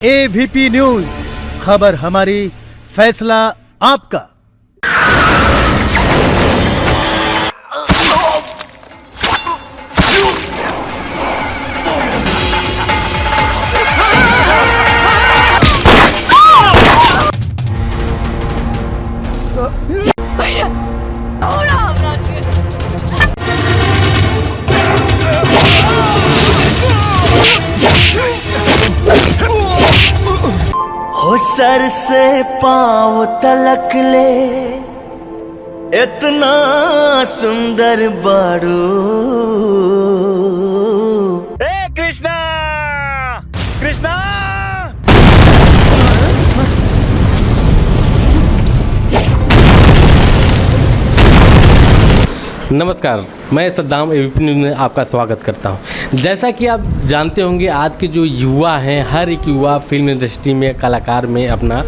AVP news, खबर हमारी, फैसला आपका। हो सर से पाँव तलक ले इतना सुंदर बारू। ए कृष्णा कृष्णा नमस्कार, मैं सद्दाम एवीपी न्यूज़ में आपका स्वागत करता हूं। जैसा कि आप जानते होंगे, आज के जो युवा हैं, हर एक युवा फिल्म इंडस्ट्री में, कलाकार में अपना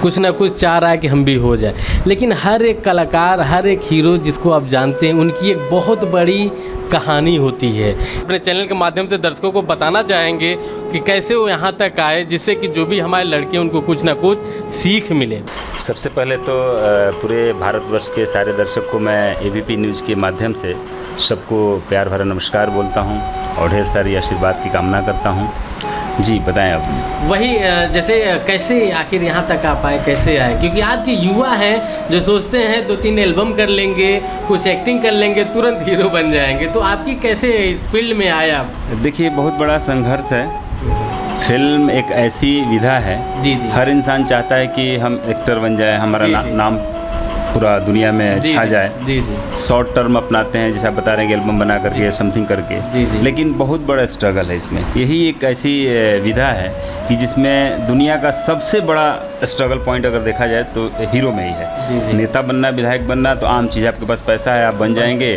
कुछ ना कुछ चाह रहा है कि हम भी हो जाए। लेकिन हर एक कलाकार, हर एक हीरो जिसको आप जानते हैं, उनकी एक बहुत बड़ी कहानी होती है। अपने चैनल के माध्यम से दर्शकों को बताना चाहेंगे कि कैसे वो यहाँ तक आए, जिससे कि जो भी हमारे लड़के उनको कुछ ना कुछ सीख मिले। सबसे पहले तो पूरे भारतवर्ष के सारे दर्शक को मैं एवीपी न्यूज़ के माध्यम से सबको प्यार भरा नमस्कार बोलता हूँ और ढेर सारी आशीर्वाद की कामना करता हूँ। जी बताएं आप। वही जैसे कैसे आखिर यहाँ तक आ पाए, कैसे आए? क्योंकि आज के युवा हैं जो सोचते हैं 2-3 एल्बम कर लेंगे, कुछ एक्टिंग कर लेंगे, तुरंत हीरो बन जाएंगे। तो आपकी कैसे इस फील्ड में आए आप? देखिए, बहुत बड़ा संघर्ष है। फिल्म एक ऐसी विधा है, जी जी, हर इंसान चाहता है कि हम एक्टर बन जाए, हमारा नाम पूरा दुनिया में छा जाए। जी जी, शॉर्ट टर्म अपनाते हैं, जैसे आप बता रहे हैं कि एल्बम बना करके समथिंग करके। जी जी, लेकिन बहुत बड़ा स्ट्रगल है इसमें। यही एक ऐसी विधा है कि जिसमें दुनिया का सबसे बड़ा स्ट्रगल पॉइंट अगर देखा जाए तो हीरो में ही है। जी जी, नेता बनना, विधायक बनना तो आम चीज़ है, आपके पास पैसा है, आप बन जाएंगे।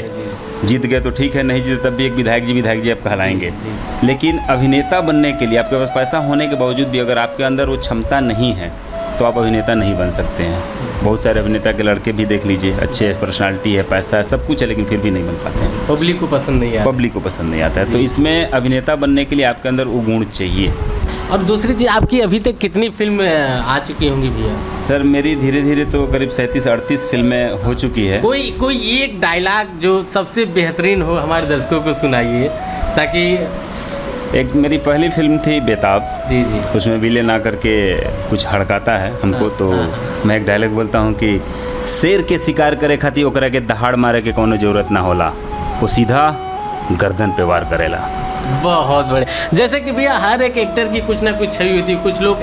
जीत गए तो ठीक है, नहीं जीते तब भी एक विधायक जी आप कहलाएंगे। लेकिन अभिनेता बनने के लिए आपके पास पैसा होने के बावजूद भी अगर आपके अंदर वो क्षमता नहीं है तो आप अभिनेता नहीं बन सकते हैं। बहुत सारे अभिनेता के लड़के भी देख लीजिए, अच्छे पर्सनालिटी है, पैसा है, सब कुछ है, लेकिन फिर भी नहीं बन पाते हैं। पब्लिक को पसंद नहीं आता। पब्लिक को पसंद नहीं आता है। तो इसमें अभिनेता बनने के लिए आपके अंदर वो गुण चाहिए। और दूसरी चीज़, आपकी अभी तक कितनी फिल्म आ चुकी होंगी भैया? सर, मेरी धीरे धीरे तो करीब 37-38 फिल्में हो चुकी है। कोई एक डायलॉग जो सबसे बेहतरीन हो हमारे दर्शकों को सुनाइए, ताकि एक मेरी पहली फिल्म थी बेताब। जी जी, उसमें विलेन आकर के कुछ हड़काता है हमको। तो मैं एक डायलॉग बोलता हूँ कि शेर के शिकार करे खातिर ओकरा के दहाड़ मारे के कोनो जरूरत ना होला, वो सीधा गर्दन पे वार करेला। बहुत बढ़िया। जैसे कि भैया, हर एक एक्टर की कुछ ना कुछ छवि होती है। कुछ लोग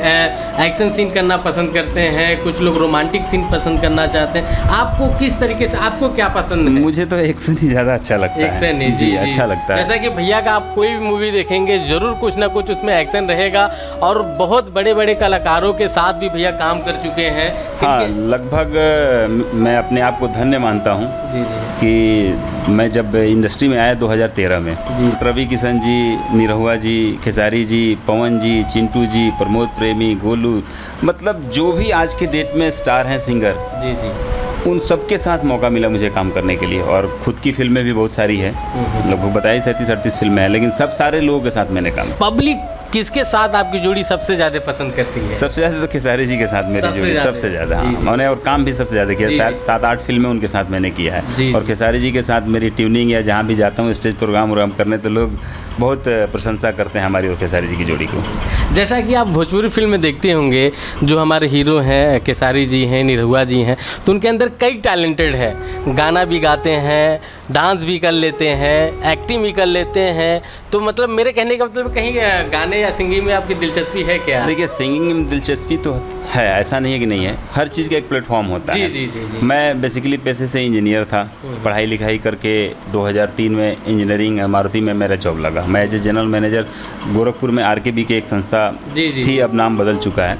एक्शन सीन करना पसंद करते हैं, कुछ लोग रोमांटिक सीन पसंद करना चाहते हैं। आपको किस तरीके से, आपको क्या पसंद है? मुझे तो एक्शन ही ज़्यादा अच्छा लगता है। एक्शन ही, जी, अच्छा लगता है। जैसा कि भैया का आप कोई भी मूवी देखेंगे, जरूर कुछ ना कुछ उसमें एक्शन रहेगा। और बहुत बड़े बड़े कलाकारों के साथ भी भैया काम कर चुके हैं। हाँ, लगभग मैं अपने आप को धन्य मानता हूँ जी जी, कि मैं जब इंडस्ट्री में आया 2013 में, रवि किशन जी, निरहुआ जी, खेसारी जी, पवन जी, चिंटू जी, प्रमोद प्रेमी, गोलू, मतलब जो भी आज के डेट में स्टार हैं, सिंगर, जी जी, उन सबके साथ मौका मिला मुझे काम करने के लिए। और खुद की फिल्में भी बहुत सारी है, लगभग बताइए 37-38 फिल्में हैं, लेकिन सब सारे लोगों के साथ मैंने काम। पब्लिक किसके साथ आपकी जोड़ी सबसे ज़्यादा पसंद करती है? सबसे ज़्यादा तो खेसारी जी के साथ मेरी जोड़ी सबसे ज़्यादा। हाँ, जी, जी। मैंने और काम भी सबसे ज़्यादा किया, 7-8 फिल्में उनके साथ मैंने किया है। जी, और खेसारी जी के साथ मेरी ट्यूनिंग या जहाँ भी जाता हूँ स्टेज प्रोग्राम करने, तो लोग बहुत प्रशंसा करते हैं हमारी और खेसारी जी की जोड़ी को। जैसा कि आप भोजपुरी फिल्म में देखते होंगे, जो हमारे हीरो हैं, खेसारी जी हैं, निरहुआ जी हैं, तो उनके अंदर कई टैलेंटेड है। गाना भी गाते हैं, डांस भी कर लेते हैं, एक्टिंग भी कर लेते हैं। तो मतलब मेरे कहने का मतलब, कहीं गाने या सिंगिंग में आपकी दिलचस्पी है क्या? देखिए, सिंगिंग में दिलचस्पी तो है, ऐसा नहीं है कि नहीं है। हर चीज़ का एक प्लेटफॉर्म होता है। जी जी जी। मैं बेसिकली पेशे से इंजीनियर था। पढ़ाई लिखाई करके 2003 में इंजीनियरिंग मारुति में मेरा जॉब लगा। मैं as a general manager Gorakhpur में आरकेबी की एक संस्था थी, अब नाम बदल चुका है।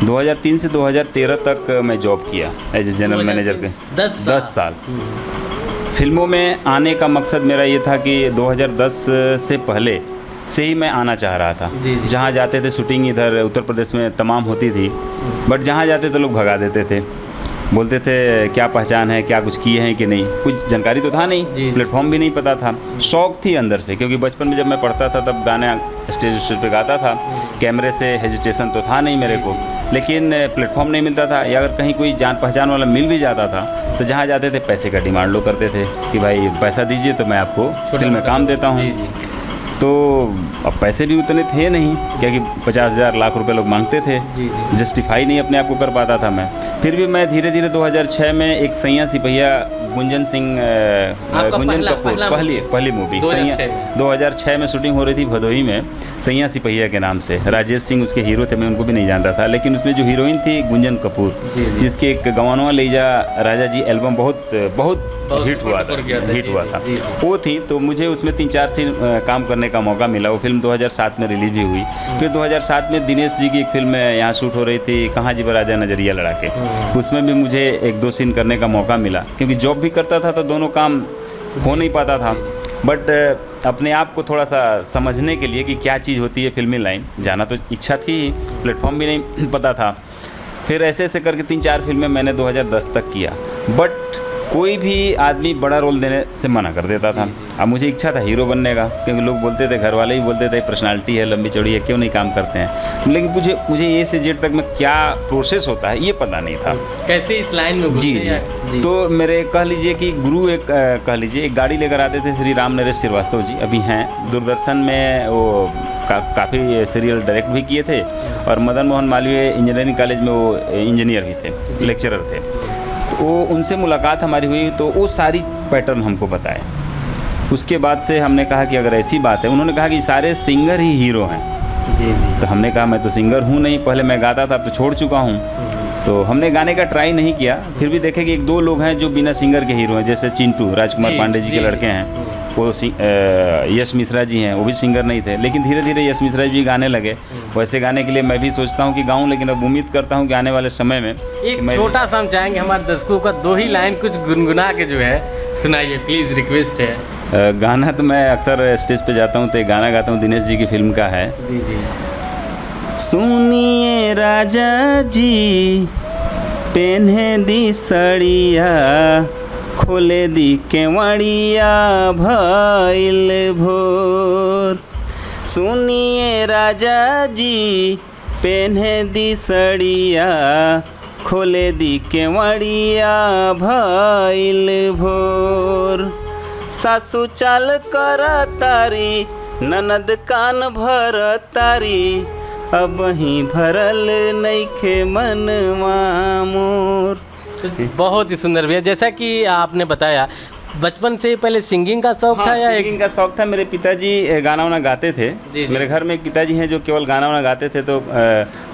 2003 से 2013 तक मैं जॉब किया एज ए जनरल मैनेजर के 10 साल। फिल्मों में आने का मकसद मेरा ये था कि 2010 से पहले से ही मैं आना चाह रहा था। जहाँ जाते थे, शूटिंग इधर उत्तर प्रदेश में तमाम होती थी, बट जहाँ जाते थे लोग भगा देते थे, बोलते थे क्या पहचान है, क्या कुछ किए हैं कि नहीं। कुछ जानकारी तो था नहीं, प्लेटफॉर्म भी नहीं पता था। शौक थी अंदर से, क्योंकि बचपन में जब मैं पढ़ता था तब गाना स्टेज पे गाता था, कैमरे से हेजिटेशन तो था नहीं मेरे को, लेकिन प्लेटफॉर्म नहीं मिलता था, या अगर कहीं कोई जान पहचान वाला मिल भी जाता था तो जहाँ जाते थे पैसे का डिमांड लोग करते थे कि भाई पैसा दीजिए तो मैं आपको फिल्म में काम देता हूँ। तो अब पैसे भी उतने थे नहीं, क्योंकि 50,000 लाख रुपए लोग मांगते थे, जस्टिफाई नहीं अपने आप को कर पाता था मैं। फिर भी मैं धीरे धीरे 2006 में एक सैया सिपहिया गुंजन कपूर पहली मूवी सैया 2006 में शूटिंग हो रही थी भदोही में, सैया सिपहिया के नाम से। राजेश सिंह उसके हीरो थे, मैं उनको भी नहीं जानता था, लेकिन उसमें जो हीरोइन थी गुंजन कपूर, जिसके एक गवानवा ले जा राजा जी एल्बम बहुत हिट हुआ था वो थी। तो मुझे उसमें 3-4 सीन काम करने का मौका मिला। वो फिल्म 2007 में रिलीज भी हुई। फिर 2007 में दिनेश जी की एक फिल्म यहाँ शूट हो रही थी, कहाँ जी बराजा नजरिया लड़ा के, उसमें भी मुझे 1-2 सीन करने का मौका मिला, क्योंकि जॉब भी करता था तो दोनों काम हो नहीं पाता था। बट अपने आप को थोड़ा सा समझने के लिए कि क्या चीज़ होती है फिल्मी लाइन, जाना तो इच्छा थी, प्लेटफॉर्म भी नहीं पता था। फिर ऐसे ऐसे करके 3-4 फिल्में मैंने 2010 तक किया, बट कोई भी आदमी बड़ा रोल देने से मना कर देता था। अब मुझे इच्छा था हीरो बनने का, क्योंकि लोग बोलते थे, घर वाले ही बोलते थे पर्सनालिटी है, लंबी चौड़ी है, क्यों नहीं काम करते हैं। लेकिन मुझे ए से जेड तक में क्या प्रोसेस होता है ये पता नहीं था, कैसे इस लाइन में जी। तो मेरे कह लीजिए कि गुरु एक गाड़ी लेकर आते थे, श्री राम नरेश श्रीवास्तव जी, अभी हैं दूरदर्शन में, वो काफ़ी सीरियल डायरेक्ट भी किए थे, और मदन मोहन मालवीय इंजीनियरिंग कॉलेज में वो इंजीनियर भी थे, लेक्चरर थे। तो उनसे मुलाकात हमारी हुई, तो वो सारी पैटर्न हमको बताए। उसके बाद से हमने कहा कि अगर ऐसी बात है, उन्होंने कहा कि सारे सिंगर ही हीरो हैं। तो हमने कहा मैं तो सिंगर हूँ नहीं, पहले मैं गाता था, अब तो छोड़ चुका हूँ। तो हमने गाने का ट्राई नहीं किया। फिर भी देखे कि 1-2 लोग हैं जो बिना सिंगर के हीरो हैं, जैसे चिंटू राजकुमार पांडे जी के लड़के हैं, वो यश मिश्रा जी हैं, वो भी सिंगर नहीं थे, लेकिन धीरे धीरे यश मिश्रा जी गाने लगे। वैसे गाने के लिए मैं भी सोचता हूँ कि गाऊँ, लेकिन अब उम्मीद करता हूँ कि आने वाले समय में एक छोटा सा हम चाहेंगे हमारे दर्शकों का 2 ही लाइन कुछ गुनगुना के जो है सुनाइए प्लीज़, रिक्वेस्ट है। गाना तो मैं अक्सर स्टेज पे जाता हूँ तो एक गाना गाता हूँ, दिनेश जी की फिल्म का है। सुनिए राजा जी पेन्हे दी सड़िया, खोले दी केवड़िया भइल भोर। सुनिए राजा जी पेन्हे दी सड़िया, खोले दी केवड़िया भइल भोर। सासू चाल कर तारी, ननद कान भर तारी, अब ही भरल नइखे मनवा मोर। बहुत ही सुंदर भैया, जैसा कि आपने बताया बचपन से पहले सिंगिंग का शौक था या सिंगिंग का शौक था। मेरे पिताजी गाना वाना गाते थे। मेरे घर में एक पिताजी हैं जो केवल गाना वाना गाते थे, तो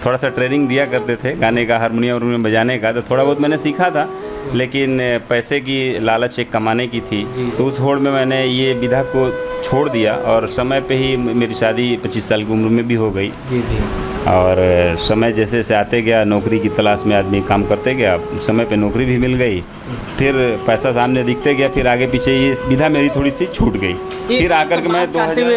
थोड़ा सा ट्रेनिंग दिया करते थे गाने का, हारमोनियम बजाने का, तो थोड़ा बहुत मैंने सीखा था। लेकिन पैसे की लालच एक कमाने की थी, तो उस होड़ में मैंने ये विधा को छोड़ दिया, और समय पे ही मेरी शादी 25 साल की उम्र में भी हो गई। और समय जैसे जैसे आते गया, नौकरी की तलाश में आदमी काम करते गया, समय पे नौकरी भी मिल गई, फिर पैसा सामने दिखते गया, फिर आगे पीछे ये विधा मेरी थोड़ी सी छूट गई। फिर आकर के मैं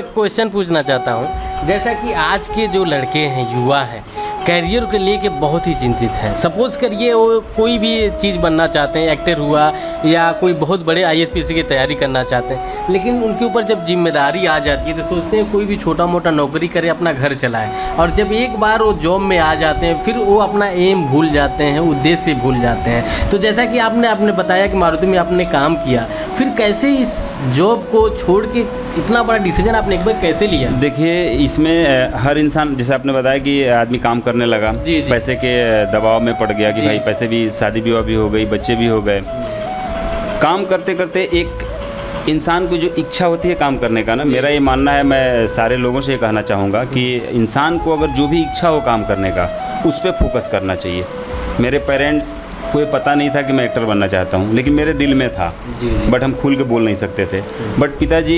क्वेश्चन पूछना चाहता हूँ, जैसा कि आज के जो लड़के हैं, युवा हैं, कैरियर के लिए के बहुत ही चिंतित हैं। सपोज़ करिए वो कोई भी चीज़ बनना चाहते हैं, एक्टर हुआ या कोई बहुत बड़े IAS-PC की तैयारी करना चाहते हैं, लेकिन उनके ऊपर जब जिम्मेदारी आ जाती है तो सोचते हैं कोई भी छोटा मोटा नौकरी करे, अपना घर चलाए। और जब एक बार वो जॉब में आ जाते हैं, फिर वो अपना एम भूल जाते हैं, उद्देश्य भूल जाते हैं। तो जैसा कि आपने बताया कि मारुति में आपने काम किया, फिर कैसे इस जॉब को छोड़ के इतना बड़ा डिसीजन आपने एक बार कैसे लिया? देखिए, इसमें हर इंसान, जैसे आपने बताया कि आदमी काम करने लगा, पैसे के दबाव में पड़ गया कि भाई पैसे भी, शादी विवाह भी हो गई, बच्चे भी हो गए। काम करते करते एक इंसान को जो इच्छा होती है काम करने का ना, मेरा ये मानना है, मैं सारे लोगों से ये कहना चाहूँगा कि इंसान को अगर जो भी इच्छा हो काम करने का, उस पर फोकस करना चाहिए। मेरे पेरेंट्स को ये पता नहीं था कि मैं एक्टर बनना चाहता हूँ, लेकिन मेरे दिल में था, बट हम खुल के बोल नहीं सकते थे। बट पिताजी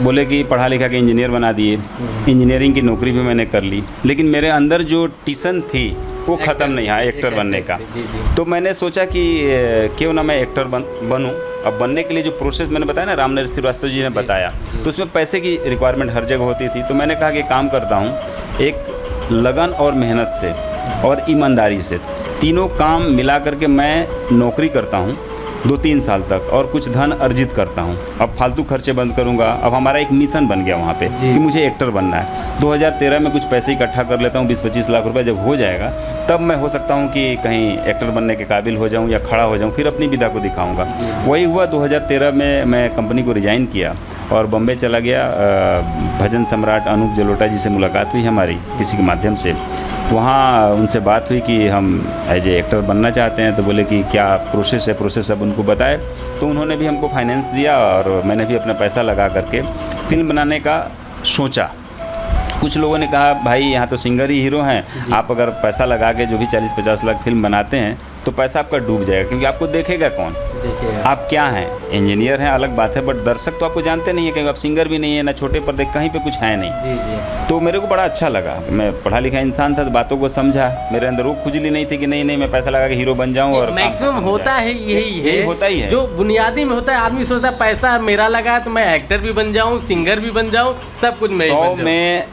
बोले कि पढ़ा लिखा के इंजीनियर बना दिए, इंजीनियरिंग की नौकरी भी मैंने कर ली, लेकिन मेरे अंदर जो टिशन थी वो ख़त्म नहीं है एक्टर बनने का। तो मैंने सोचा कि क्यों ना मैं एक्टर बनूं। अब बनने के लिए जो प्रोसेस मैंने बताया ना, राम नरेश श्रीवास्तव जी ने बताया, तो उसमें पैसे की रिक्वायरमेंट हर जगह होती थी। तो मैंने कहा कि काम करता हूँ, एक लगन और मेहनत से और ईमानदारी से, तीनों काम मिला करके मैं नौकरी करता हूँ, 2-3 साल तक और कुछ धन अर्जित करता हूँ। अब फालतू खर्चे बंद करूँगा। अब हमारा एक मिशन बन गया वहाँ पे कि मुझे एक्टर बनना है। 2013 में कुछ पैसे इकट्ठा कर लेता हूँ, 20-25 लाख रुपए जब हो जाएगा तब मैं हो सकता हूँ कि कहीं एक्टर बनने के काबिल हो जाऊँ या खड़ा हो जाऊँ, फिर अपनी विधा को दिखाऊँगा। वही हुआ। 2013 में मैं कंपनी को रिज़ाइन किया और बॉम्बे चला गया। भजन सम्राट अनूप जलोटा जी से मुलाकात हुई हमारी किसी के माध्यम से। वहाँ उनसे बात हुई कि हम एज ए एक्टर बनना चाहते हैं। तो बोले कि क्या प्रोसेस है, प्रोसेस सब उनको बताए। तो उन्होंने भी हमको फाइनेंस दिया और मैंने भी अपना पैसा लगा करके फिल्म बनाने का सोचा। कुछ लोगों ने कहा भाई यहाँ तो सिंगर ही हीरो हैं, आप अगर पैसा लगा के जो भी 40-50 लाख फिल्म बनाते हैं तो पैसा आपका डूब जाएगा, क्योंकि आपको देखेगा कौन। आप क्या हैं, इंजीनियर हैं अलग बात है, बट दर्शक तो आपको जानते नहीं है, क्योंकि आप सिंगर भी नहीं है, ना छोटे पर्दे कहीं पे कुछ है नहीं। तो मेरे को बड़ा अच्छा लगा। मैं पढ़ा लिखा इंसान था तो बातों को समझा। मेरे अंदर वो खुजली नहीं थी कि नहीं मैं पैसा लगा के हीरो बन जाऊँ। और मैक्सिमम होता है यही है, होता ही है जो बुनियादी में होता है। आदमी सोचता है पैसा मेरा लगा तो मैं एक्टर भी बन जाऊँ, सिंगर भी बन जाऊँ, सब कुछ मैं ही बन जाऊँ। में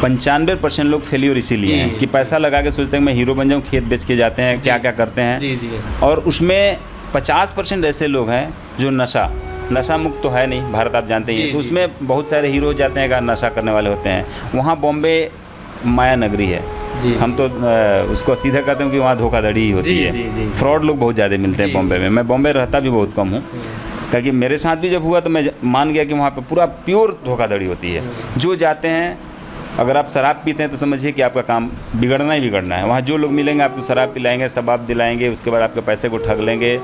95% लोग फेलियर इसीलिए हैं कि पैसा लगा के सोचते हैं मैं हीरो बन जाऊं, खेत बेच के जाते हैं, क्या क्या करते हैं। और उसमें 50% ऐसे लोग हैं जो नशा मुक्त तो है नहीं, भारत आप जानते ही हैं। तो उसमें बहुत सारे हीरो हो जाते हैं अगर नशा करने वाले होते हैं। वहाँ बॉम्बे माया नगरी है, हम तो उसको सीधा कहते हैं कि वहाँ धोखाधड़ी ही होती है। फ्रॉड लोग बहुत ज़्यादा मिलते हैं बॉम्बे में। मैं बॉम्बे रहता भी बहुत कम हूँ, क्योंकि मेरे साथ भी जब हुआ तो मैं मान गया कि वहाँ पे पूरा प्योर धोखाधड़ी होती है। जो जाते हैं, अगर आप शराब पीते हैं तो समझिए कि आपका काम बिगड़ना ही बिगड़ना है। वहाँ जो लोग मिलेंगे आपको शराब पिलाएंगे, शबाब दिलाएंगे, उसके बाद आपके पैसे को ठग लेंगे,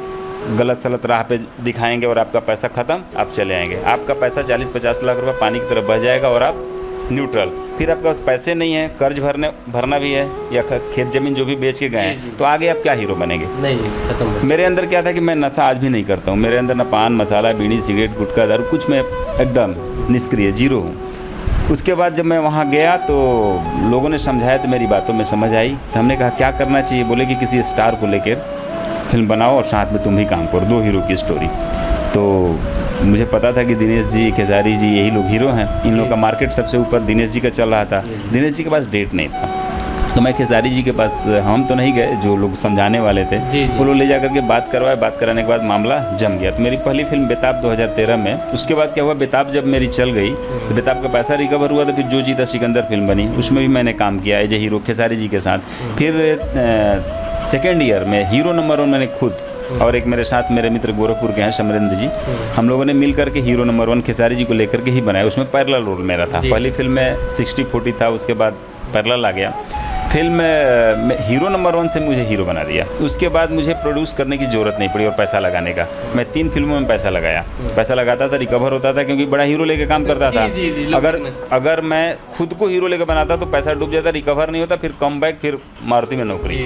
गलत सलत राह पे दिखाएंगे और आपका पैसा ख़त्म, आप चले आएंगे। आपका पैसा 40-50 लाख रुपए पानी की तरफ बह जाएगा और आप न्यूट्रल। फिर आपके पास पैसे नहीं है, कर्ज भरना भी है या खेत ज़मीन जो भी बेच के गए हैं, तो आगे आप क्या हीरो बनेंगे? नहीं, खत्म। मेरे अंदर क्या था कि मैं नशा आज भी नहीं करता हूँ। मेरे अंदर ना पान मसाला, बीड़ी, सिगरेट, गुटखा, दारू, कुछ मैं एकदम निष्क्रिय, जीरो हूँ। उसके बाद जब मैं वहाँ गया तो लोगों ने समझाया तो मेरी बातों में समझ आई। तो हमने कहा क्या करना चाहिए? बोले कि किसी स्टार को लेकर फिल्म बनाओ और साथ में तुम ही काम करो, 2 हीरो की स्टोरी। तो मुझे पता था कि दिनेश जी, खेसारी जी यही लोग हीरो हैं। इन लोगों का मार्केट सबसे ऊपर दिनेश जी का चल रहा था। दिनेश जी के पास डेट नहीं था, तो मैं खेसारी जी के पास, हम तो नहीं गए, जो लोग समझाने वाले थे वो लोग ले जा करके बात करवाए। बात कराने के बाद मामला जम गया। तो मेरी पहली फिल्म बेताब 2013 में। उसके बाद क्या हुआ, बेताब जब मेरी चल गई तो बेताब का पैसा रिकवर हुआ। तो फिर जो जीता सिकंदर फिल्म बनी, उसमें भी मैंने काम किया as a hero Khesari ji के साथ। फिर सेकेंड ईयर में हीरो नंबर 1 मैंने खुद और एक मेरे साथ मेरे मित्र गोरखपुर के हैं समरेंद्र जी, हम लोगों ने मिल करके हीरो नंबर 1 खेसारी जी को लेकर के ही बनाया। उसमें पैरेलल रोल मेरा था। पहली फिल्म में 60-40 था, उसके बाद पैरेलल आ गया। फिल्म में हीरो नंबर 1 से मुझे हीरो बना दिया। उसके बाद मुझे प्रोड्यूस करने की ज़रूरत नहीं पड़ी और पैसा लगाने का। मैं 3 फिल्मों में पैसा लगाया। पैसा लगाता था, रिकवर होता था, क्योंकि बड़ा हीरो लेके काम करता था। अगर मैं खुद को हीरो लेकर बनाता तो पैसा डूब जाता, रिकवर नहीं होता, फिर कम बैक, फिर मारुति में नौकरी।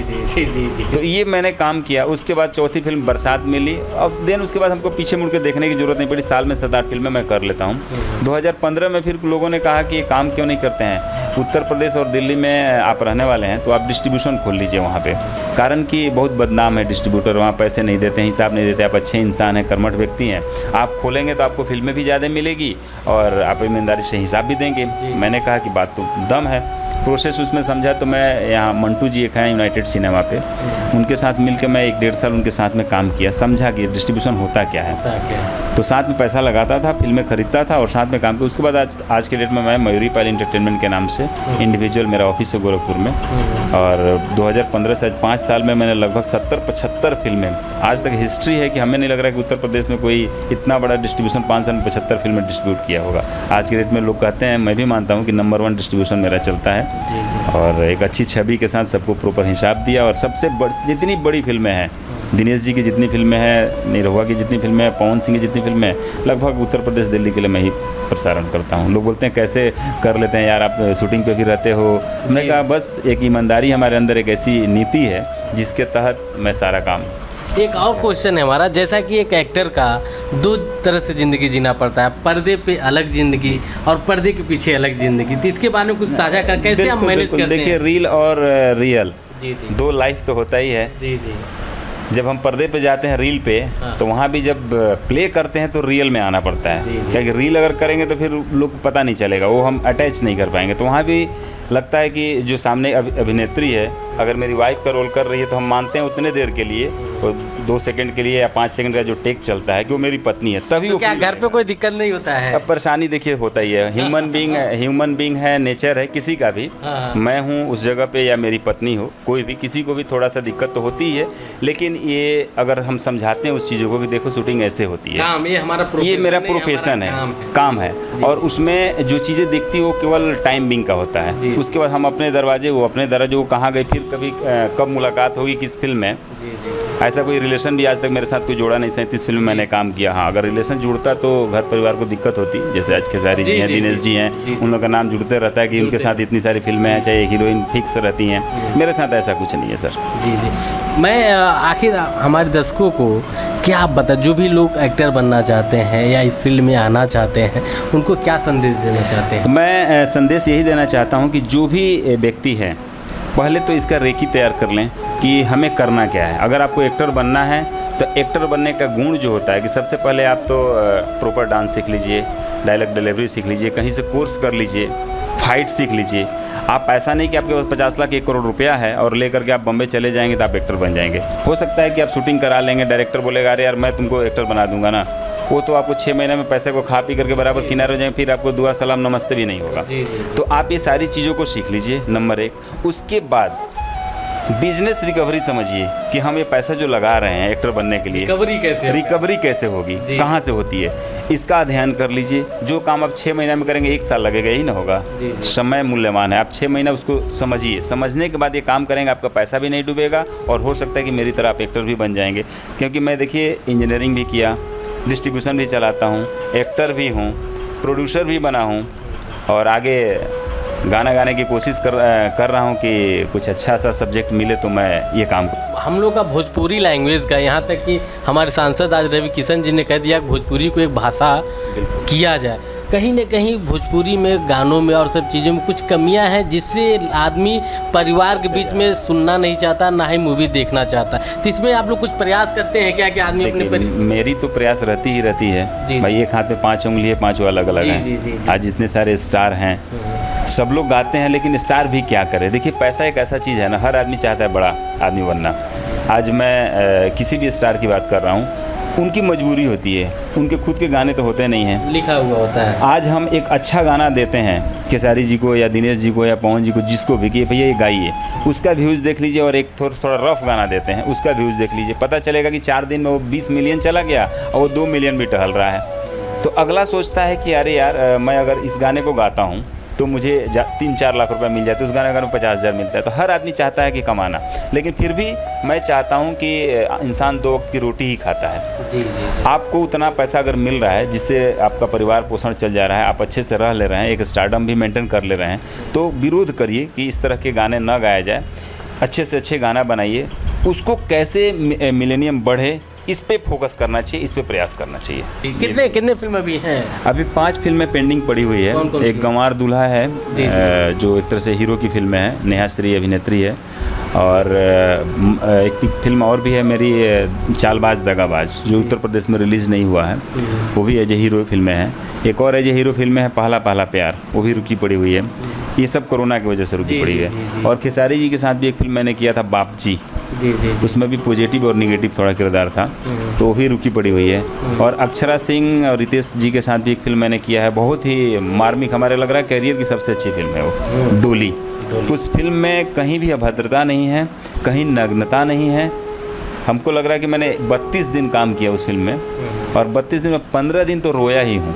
तो ये मैंने काम किया। उसके बाद चौथी फिल्म बरसात मिली। अब देन उसके बाद हमको पीछे मुड़ के देखने की ज़रूरत नहीं पड़ी। साल में 7-8 फिल्में मैं कर लेता हूँ। 2015 में फिर लोगों ने कहा कि ये काम क्यों नहीं करते हैं, उत्तर प्रदेश और दिल्ली में आप रहने वाले हैं तो आप डिस्ट्रीब्यूशन खोल लीजिए वहाँ पे। कारण कि बहुत बदनाम है डिस्ट्रीब्यूटर, वहाँ पैसे नहीं देते हैं, हिसाब नहीं देते। आप अच्छे इंसान हैं, कर्मठ व्यक्ति हैं, आप खोलेंगे तो आपको फिल्में भी ज़्यादा मिलेगी और आप ईमानदारी से हिसाब भी देंगे। मैंने कहा कि बात तो दम है। प्रोसेस उसमें समझा तो मैं यहाँ मंटू जी एक हैं यूनाइटेड सिनेमा पे, उनके साथ मिलकर मैं 1-1.5 साल उनके साथ में काम किया, समझा कि डिस्ट्रीब्यूशन होता क्या है। तो साथ में पैसा लगाता था, फिल्में खरीदता था और साथ में काम किया। उसके बाद आज के डेट में मैं मयूरी पाल एंटरटेनमेंट के नाम से इंडिविजुअल मेरा ऑफिस है गोरखपुर में। और 2015 से 5 साल में मैंने लगभग 70-75 फिल्में, आज तक हिस्ट्री है कि हमें नहीं लग रहा है कि उत्तर प्रदेश में कोई इतना बड़ा डिस्ट्रीब्यूशन 5 साल में 75 फिल्में डिस्ट्रीब्यूट किया होगा। आज के डेट में लोग कहते हैं, मैं भी मानता हूँ कि नंबर 1 डिस्ट्रीब्यूशन मेरा चलता है। और एक अच्छी छवि के साथ सबको प्रॉपर हिसाब दिया। और सबसे जितनी बड़ी फिल्में हैं, दिनेश जी की जितनी फिल्में हैं, निरहुआ की जितनी फिल्में हैं, पवन सिंह की जितनी फिल्में हैं, लगभग उत्तर प्रदेश दिल्ली के लिए मैं ही प्रसारण करता हूँ। लोग बोलते हैं कैसे कर लेते हैं यार, आप शूटिंग पे भी रहते हो। मैंने कहा बस एक ईमानदारी हमारे अंदर एक ऐसी नीति है जिसके तहत मैं सारा काम। एक और क्वेश्चन है हमारा, जैसा कि एक एक्टर का 2 तरह से ज़िंदगी जीना पड़ता है, पर्दे पे अलग ज़िंदगी और पर्दे के पीछे अलग ज़िंदगी। तो इसके बारे में कुछ साझा कर कैसे हम मैनेज करते हैं? देखिए, रील और रियल 2 लाइफ तो होता ही है। जब हम पर्दे पे जाते हैं रील पे, तो वहाँ भी जब प्ले करते हैं तो रियल में आना पड़ता है, क्योंकि रील अगर करेंगे तो फिर लोग पता नहीं चलेगा, वो हम अटैच नहीं कर पाएंगे। तो वहाँ भी लगता है कि जो सामने अभिनेत्री है, अगर मेरी वाइफ का रोल कर रही है तो हम मानते हैं उतने देर के लिए और 2 सेकंड के लिए या 5 सेकंड का जो टेक चलता है कि वो मेरी पत्नी है, तभी तो वो क्या feel घर आएगा। पे कोई दिक्कत नहीं होता है? अब परेशानी देखिए होता ही है, ह्यूमन बीइंग है, नेचर है किसी का भी। हाँ। मैं हूँ उस जगह पे या मेरी पत्नी हो, कोई भी, किसी को भी थोड़ा सा दिक्कत तो होती ही है। लेकिन ये अगर हम समझाते हैं उस चीज़ों को कि देखो शूटिंग ऐसे होती है, काम, ये हमारा ये मेरा प्रोफेशन प्रोफेशन है, हमारा काम है। और उसमें जो चीज़ें दिखती हो केवल टाइम बिंग का होता जी। है। उसके बाद हम अपने दरवाजे, वो अपने दरवाजे, वो कहाँ गए, फिर कभी कब मुलाकात होगी किस फिल्म में, जी जी। ऐसा कोई रिलेशन भी आज तक मेरे साथ कोई जोड़ा नहीं। 37 फिल्म में मैंने काम किया। हाँ, अगर रिलेशन जुड़ता तो घर परिवार को दिक्कत होती, जैसे आज खेसारी जी जी, हैं, जी, दिनेश जी, जी हैं, जी, उन लोगों का नाम जुड़ते रहता है कि उनके साथ इतनी सारी फिल्में हैं, चाहे हीरोइन फिक्स रहती हैं। मेरे साथ ऐसा कुछ नहीं है सर। जी जी। मैं आखिर हमारे दर्शकों को क्या आप बता, जो भी लोग एक्टर बनना चाहते हैं या इस फील्ड में आना चाहते हैं, उनको क्या संदेश देना चाहते हैं? मैं संदेश यही देना चाहता हूँ कि जो भी व्यक्ति है, पहले तो इसका रेकी तैयार कर लें कि हमें करना क्या है। अगर आपको एक्टर बनना है तो एक्टर बनने का गुण जो होता है कि सबसे पहले आप तो प्रॉपर डांस सीख लीजिए, डायलॉग डिलीवरी सीख लीजिए, कहीं से कोर्स कर लीजिए, फाइट सीख लीजिए। आप ऐसा नहीं कि आपके पास 50 लाख 1 करोड़ रुपया है और लेकर के आप बम्बई चले जाएंगे तो आप एक्टर बन जाएंगे। हो सकता है कि आप शूटिंग करा लेंगे, डायरेक्टर बोलेगा अरे यार मैं तुमको एक्टर बना दूंगा ना, वो तो आपको 6 महीने में पैसे को खा पी करके बराबर किनारे हो जाएंगे, फिर आपको दुआ सलाम नमस्ते भी नहीं होगा। जी जी। तो आप ये सारी चीज़ों को सीख लीजिए, नंबर 1। उसके बाद बिजनेस रिकवरी समझिए कि हम ये पैसा जो लगा रहे हैं एक्टर बनने के लिए, रिकवरी कैसे होगी, कहाँ से होती है, इसका अध्ययन कर लीजिए। जो काम आप 6 महीने में करेंगे 1 साल लगेगा ही ना होगा। जी जी। समय मूल्यवान है, आप 6 महीना उसको समझिए, समझने के बाद ये काम करेंगे, आपका पैसा भी नहीं डूबेगा और हो सकता है कि मेरी तरह आप एक्टर भी बन जाएंगे। क्योंकि मैं देखिए इंजीनियरिंग भी किया, डिस्ट्रीब्यूशन भी चलाता हूँ, एक्टर भी हूँ, प्रोड्यूसर भी बना हूँ और आगे गाना गाने की कोशिश कर रहा हूँ कि कुछ अच्छा सा सब्जेक्ट मिले तो मैं ये काम करूँ। हम लोग का भोजपुरी लैंग्वेज का, यहाँ तक कि हमारे सांसद आज रवि किशन जी ने कह दिया कि भोजपुरी को एक भाषा किया जाए। कहीं न कहीं भोजपुरी में गानों में और सब चीज़ों में कुछ कमियां हैं जिससे आदमी परिवार के बीच में सुनना नहीं चाहता, ना ही मूवी देखना चाहता। तो इसमें आप लोग कुछ प्रयास करते हैं क्या कि आदमी अपने मेरी तो प्रयास रहती ही रहती है भाई। एक हाथ में 5 उंगली है, 5 अलग अलग हैं। आज इतने सारे स्टार हैं, सब लोग गाते हैं, लेकिन स्टार भी क्या करे। देखिए पैसा एक ऐसा चीज़ है ना, हर आदमी चाहता है बड़ा आदमी बनना। आज मैं किसी भी स्टार की बात कर रहा हूँ, उनकी मजबूरी होती है, उनके खुद के गाने तो होते नहीं हैं, लिखा हुआ होता है। आज हम एक अच्छा गाना देते हैं खेसारी जी को या दिनेश जी को या पवन जी को, जिसको भी कि भैया ये गाइए, उसका व्यूज़ देख लीजिए, और एक थोड़ा रफ गाना देते हैं उसका व्यूज़ देख लीजिए, पता चलेगा कि 4 दिन में वो 20 मिलियन चला गया और वो 2 मिलियन भी टहल रहा है। तो अगला सोचता है कि अरे यार मैं अगर इस गाने को गाता हूँ तो मुझे 3-4 लाख रुपए मिल जाते, उस गाने का 50,000 मिलता है। तो हर आदमी चाहता है कि कमाना, लेकिन फिर भी मैं चाहता हूं कि इंसान 2 वक्त की रोटी ही खाता है। जी जी। आपको उतना पैसा अगर मिल रहा है जिससे आपका परिवार पोषण चल जा रहा है, आप अच्छे से रह ले रहे हैं, एक स्टारडम भी मेंटेन कर ले रहे हैं, तो विरोध करिए कि इस तरह के गाने न गाया जाए। अच्छे से अच्छे गाना बनाइए, उसको कैसे मिलेनियम बढ़े इस पे फोकस करना चाहिए, इस पे प्रयास करना चाहिए। कितने फिल्म अभी हैं? अभी 5 फिल्में पेंडिंग पड़ी हुई है। कौन एक गंवार दूल्हा है, जो एक तरह से हीरो की फिल्म है, नेहा श्री अभिनेत्री है, और एक फिल्म और भी है मेरी, चालबाज दगाबाज, जो उत्तर प्रदेश में रिलीज़ नहीं हुआ है, वो भी एज ए हीरो फिल्में हैं। एक और एज ए हीरो फिल्में हैं, पहला पहला प्यार, वो भी रुकी पड़ी हुई है। ये सब कोरोना की वजह से रुकी पड़ी है। और खेसारी जी के साथ भी एक फिल्म मैंने किया था, बाप जी, उसमें भी पॉजिटिव और निगेटिव थोड़ा किरदार था, तो वो भी रुकी पड़ी हुई है। और अक्षरा सिंह और रितेश जी के साथ भी एक फिल्म मैंने किया है, बहुत ही मार्मिक, हमारे लग रहा है करियर की सबसे अच्छी फिल्म है वो, डोली। उस फिल्म में कहीं भी अभद्रता नहीं है, कहीं नग्नता नहीं है। हमको लग रहा है कि मैंने 32 दिन काम किया उस फिल्म में, और 32 दिन में 15 दिन तो रोया ही हूँ।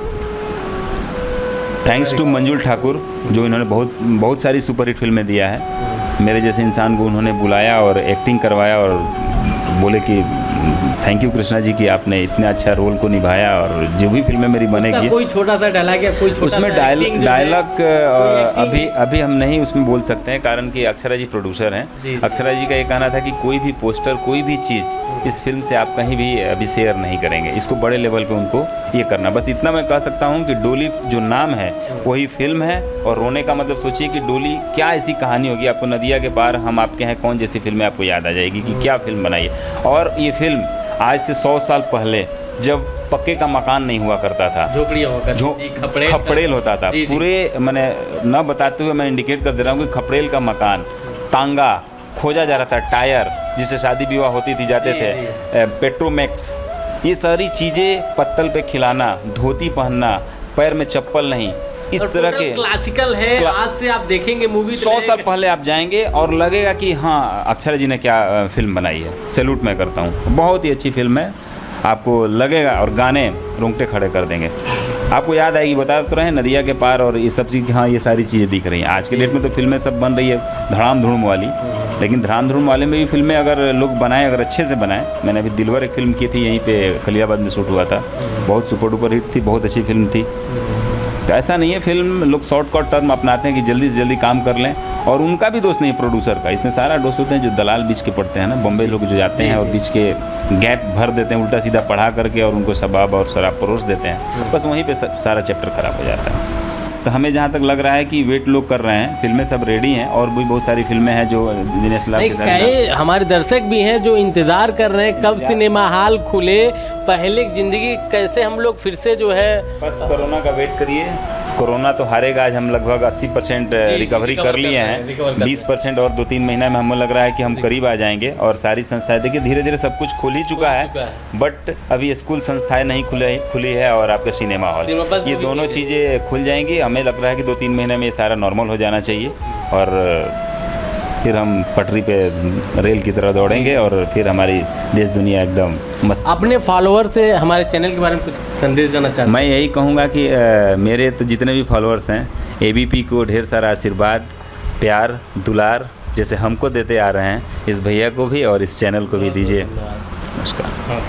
थैंक्स टू मंजुल ठाकुर, जो इन्होंने बहुत सारी सुपरहिट फिल्में दिया है। मेरे जैसे इंसान को उन्होंने बुलाया और एक्टिंग करवाया और बोले कि थैंक यू कृष्णा जी कि आपने इतना अच्छा रोल को निभाया, और जो भी फिल्में मेरी बनेगी कोई छोटा सा डायलॉग या कोई छोटा उसमें डायलॉग अभी हम नहीं उसमें बोल सकते हैं, कारण कि अक्षरा जी प्रोड्यूसर हैं। अक्षरा जी का ये कहना था कि कोई भी पोस्टर, कोई भी चीज़ इस फिल्म से आप कहीं भी अभी शेयर नहीं करेंगे, इसको बड़े लेवल पे उनको ये करना। बस इतना मैं कह सकता हूँ कि डोली जो नाम है वही फिल्म है, और रोने का मतलब सोचिए कि डोली क्या ऐसी कहानी होगी, आपको नदिया के पार हम आपके हैं कौन जैसी फिल्में आपको याद आ जाएगी कि क्या फिल्म बनाई है। और ये फिल्म आज से 100 साल पहले, जब पक्के का मकान नहीं हुआ करता था, खपड़ेल होता था, पूरे मैंने न बताते हुए मैं इंडिकेट कर दे रहा हूँ कि खपड़ेल का मकान, तांगा, खोजा जा रहा था, टायर जिससे शादी विवाह होती थी जाते थे, पेट्रोमैक्स, ये सारी चीज़ें पत्तल पे खिलाना, धोती पहनना, पैर में चप्पल नहीं, इस तरह के क्लासिकल है। आज से आप देखेंगे मूवी 100 साल पहले आप जाएंगे और लगेगा कि हाँ अक्षरा जी ने क्या फिल्म बनाई है। सैल्यूट मैं करता हूँ, बहुत ही अच्छी फिल्म है, आपको लगेगा। और गाने रोंगटे खड़े कर देंगे, आपको याद आएगी। बता तो रहे नदिया के पार और ये सब चीज़, हाँ ये सारी चीज़ें दिख रही हैं। आज के डेट में तो फिल्में सब बन रही है धड़ाम धूम वाली, लेकिन धड़ाम धूम वाले में भी फिल्में अगर लोग बनाएं, अगर अच्छे से बनाएं। मैंने अभी दिलवर एक फिल्म की थी, यहीं पे खलियाबाद में शूट हुआ था, बहुत सुपर डुपर हिट थी, बहुत अच्छी फिल्म थी। तो ऐसा नहीं है, फिल्म लोग शॉर्टकट टर्म अपनाते हैं कि जल्दी से जल्दी काम कर लें, और उनका भी दोष नहीं है प्रोड्यूसर का, इसमें सारा दोष होते हैं जो दलाल बीच के पड़ते हैं ना, बॉम्बे लोग जो जाते हैं और बीच के गैप भर देते हैं, उल्टा सीधा पढ़ा करके और उनको शबाब और शराब परोस देते हैं, बस वहीं पे सारा चैप्टर खराब हो जाता है। तो हमें जहाँ तक लग रहा है कि वेट लोग कर रहे हैं, फिल्में सब रेडी हैं, और भी बहुत सारी फिल्में हैं जो दिनेश लाल के साथ। हमारे दर्शक भी हैं जो इंतज़ार कर रहे हैं कब सिनेमा हॉल खुले, पहले की ज़िंदगी कैसे हम लोग फिर से जो है। बस कोरोना का वेट करिए, कोरोना तो हारेगा। आज हम लगभग 80% रिकवरी कर लिए हैं, 20% और 2-3 महीना में हमें लग रहा है कि हम करीब आ जाएंगे। और सारी संस्थाएं देखिए धीरे धीरे सब कुछ खुल ही चुका है, बट अभी स्कूल संस्थाएं नहीं खुली है, और आपका सिनेमा हॉल, ये दोनों चीज़ें खुल जाएंगी। हमें लग रहा है कि 2-3 महीने में ये सारा नॉर्मल हो जाना चाहिए, और फिर हम पटरी पे रेल की तरह दौड़ेंगे, और फिर हमारी देश दुनिया एकदम मस्त। अपने फॉलोअर से हमारे चैनल के बारे में कुछ संदेश देना चाहते हैं? मैं यही कहूँगा कि मेरे तो जितने भी फॉलोअर्स हैं, ABP को ढेर सारा आशीर्वाद, प्यार, दुलार जैसे हमको देते आ रहे हैं, इस भैया को भी और इस चैनल को भी दीजिए। नमस्कार।